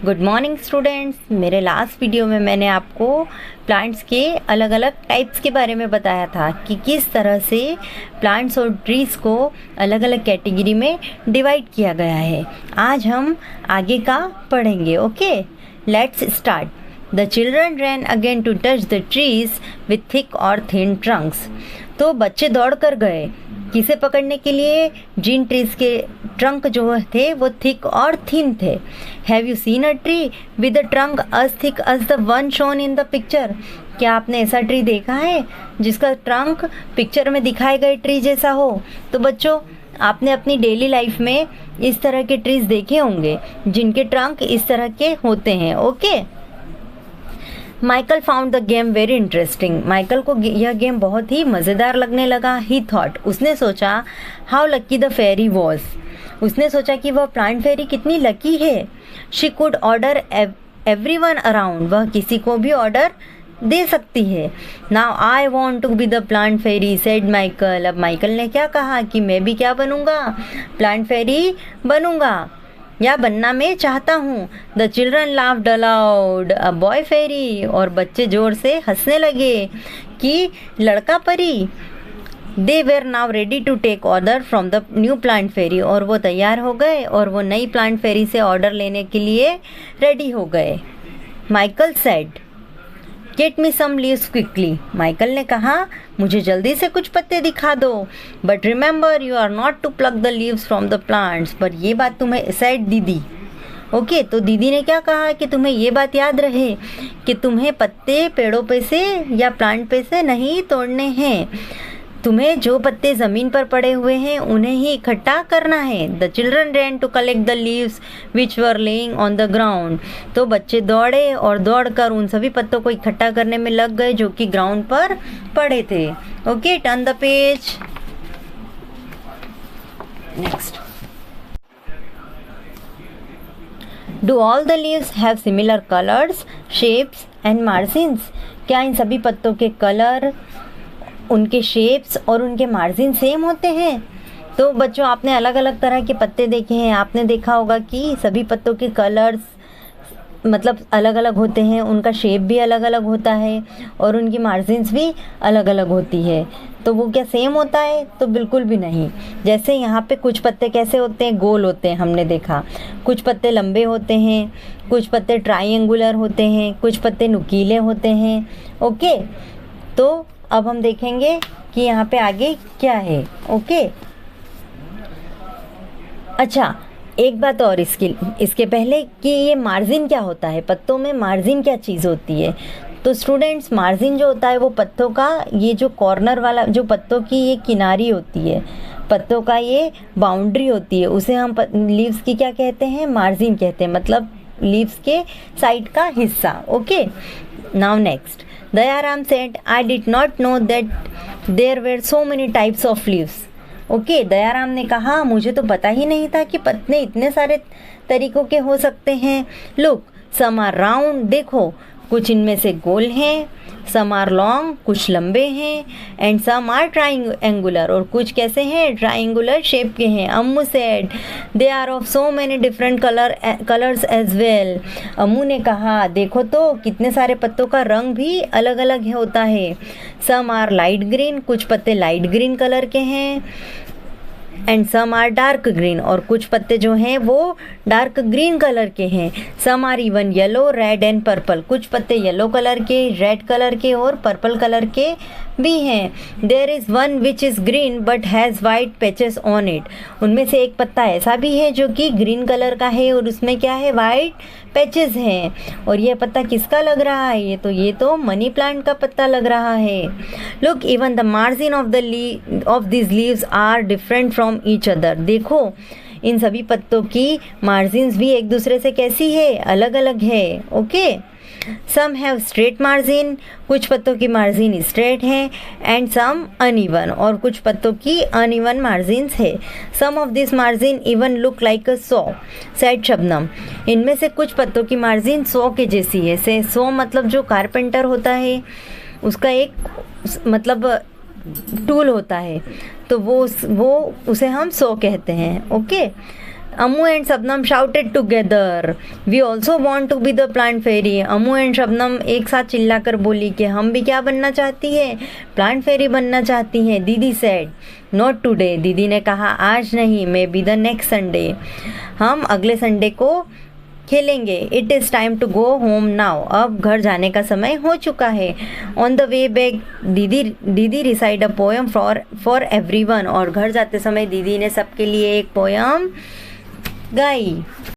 Good morning students. मेरे last video में मैंने आपको प्लांट्स के अलग अलग टाइप्स के बारे में बताया था कि किस तरह से प्लांट्स और ट्रीज़ को अलग अलग कैटेगरी में डिवाइड किया गया है। आज हम आगे का पढ़ेंगे। Okay, let's start. The children ran again to touch the trees with thick और थिन ट्रंक्स। तो बच्चे दौड़ कर गए किसे पकड़ने के लिए? जिन ट्रीज के ट्रंक जो थे वो थिक और थिन थे। Have you seen a tree with a trunk us thick us the one shown in the picture? क्या आपने ऐसा ट्री देखा है जिसका ट्रंक पिक्चर में दिखाए गए ट्री जैसा हो? तो बच्चों, आपने अपनी डेली लाइफ में इस तरह के ट्रीज देखे होंगे जिनके ट्रंक इस तरह के होते हैं। Okay, Michael found the game very interesting. Michael को यह गेम बहुत ही मज़ेदार लगने लगा। ही थॉट, उसने सोचा, how lucky the fairy was. उसने सोचा कि वह प्लांट फेरी कितनी लकी है। She could order everyone around, वह किसी को भी ऑर्डर दे सकती है। Now I want to be the plant fairy said Michael. अब माइकल ने क्या कहा कि मैं भी क्या बनूंगा? प्लांट फेरी बनूंगा या बनना मैं चाहता हूँ। The children laughed aloud a boy fairy, और बच्चे जोर से हंसने लगे कि लड़का परी। They were now ready to take order from the new plant fairy, और वो तैयार हो गए और वो नई प्लांट फेरी से ऑर्डर लेने के लिए रेडी हो गए। Michael said, get me some leaves quickly. Michael ने कहा, मुझे जल्दी से कुछ पत्ते दिखा दो। But remember, you are not to pluck the leaves from the plants. पर ये बात तुम्हें सेड दीदी। ओके, तो दीदी ने क्या कहा कि तुम्हें ये बात याद रहे कि तुम्हें पत्ते पेड़ों पे से या प्लांट पे से नहीं तोड़ने हैं। तुम्हें जो पत्ते ज़मीन पर पड़े हुए हैं उन्हें ही इकट्ठा करना है। The children ran to collect the leaves which were laying on the ground. तो बच्चे दौड़े और दौड़कर उन सभी पत्तों को इकट्ठा करने में लग गए जो कि ग्राउंड पर पड़े थे। Okay, turn the page. Next, do all the leaves have similar colours, shapes and margins? क्या इन सभी पत्तों के कलर, उनके शेप्स और उनके मार्जिन सेम होते हैं? तो बच्चों, आपने अलग अलग तरह के पत्ते देखे हैं। आपने देखा होगा कि सभी पत्तों के कलर्स मतलब अलग अलग होते हैं, उनका शेप भी अलग अलग होता है और उनकी मार्जिन्स भी अलग अलग होती है। तो वो क्या सेम होता है? तो बिल्कुल भी नहीं। जैसे यहाँ पे कुछ पत्ते कैसे होते हैं, गोल होते हैं, हमने देखा। कुछ पत्ते लंबे होते हैं, कुछ पत्ते ट्राइंगुलर होते हैं, कुछ पत्ते नुकीले होते हैं। ओके, तो अब हम देखेंगे कि यहाँ पे आगे क्या है। ओके, अच्छा, एक बात और इसके पहले कि ये मार्जिन क्या होता है, पत्तों में मार्जिन क्या चीज़ होती है? तो स्टूडेंट्स, मार्जिन जो होता है वो पत्तों का ये जो कॉर्नर वाला, जो पत्तों की ये किनारी होती है, पत्तों का ये बाउंड्री होती है, उसे हम लीव्स की क्या कहते हैं? मार्जिन कहते हैं, मतलब लीव्स के साइड का हिस्सा। Okay, now next, Dayaram said, I did not know that there were so many types of leaves. Okay, Dayaram ने कहा, मुझे तो पता ही नहीं था कि पत्ते इतने सारे तरीकों के हो सकते हैं। लुक, सम आर राउंड, देखो कुछ इनमें से गोल हैं, सम आर लॉन्ग, कुछ लंबे हैं, एंड सम आर ट्राइंगुलर, और कुछ कैसे हैं? ट्राइंगुलर शेप के हैं। Ammu said, they are of so many different colours as well. Ammu ने कहा, देखो तो कितने सारे पत्तों का रंग भी अलग अलग होता है। सम आर लाइट ग्रीन, कुछ पत्ते लाइट ग्रीन कलर के हैं, and some are dark green, और कुछ पत्ते जो हैं वो डार्क ग्रीन कलर के हैं। Some are even yellow, red and purple, कुछ पत्ते येलो कलर के, रेड कलर के और पर्पल कलर के भी हैं। There is one which is green but has white patches on it. उनमें से एक पत्ता ऐसा भी है जो कि ग्रीन कलर का है और उसमें क्या है? वाइट पैचेस हैं। और ये पत्ता किसका लग रहा है? ये तो मनी प्लांट का पत्ता लग रहा है। Look, even the margin of this leaves are different from each other. देखो, इन सभी पत्तों की मार्जिन्स भी एक दूसरे से कैसी है? अलग अलग है। Okay, some have straight margin, कुछ पत्तों की मार्जिन स्ट्रेट है, एंड सम अनइवन, और कुछ पत्तों की अनइवन मार्जिन्स है। Some of this margin even look like a saw, said Shabnam. इनमें से कुछ पत्तों की मार्जिन सॉ के जैसी है। से सॉ मतलब जो कारपेंटर होता है उसका एक मतलब टूल होता है, तो वो उसे हम सॉ कहते हैं। Okay, Amu and Shabnam shouted together, we also want to be the plant fairy. Amu and Shabnam एक साथ चिल्लाकर बोली कि हम भी क्या बनना चाहती है, प्लांट फेरी बनना चाहती हैं। दीदी सेड नॉट टुडे, दीदी ने कहा आज नहीं, maybe the next Sunday, हम अगले संडे को खेलेंगे। It is time to go home now, अब घर जाने का समय हो चुका है। On the way back Didi recited a poem for everyone, और घर जाते समय दीदी ने सबके लिए एक पोएम गाई।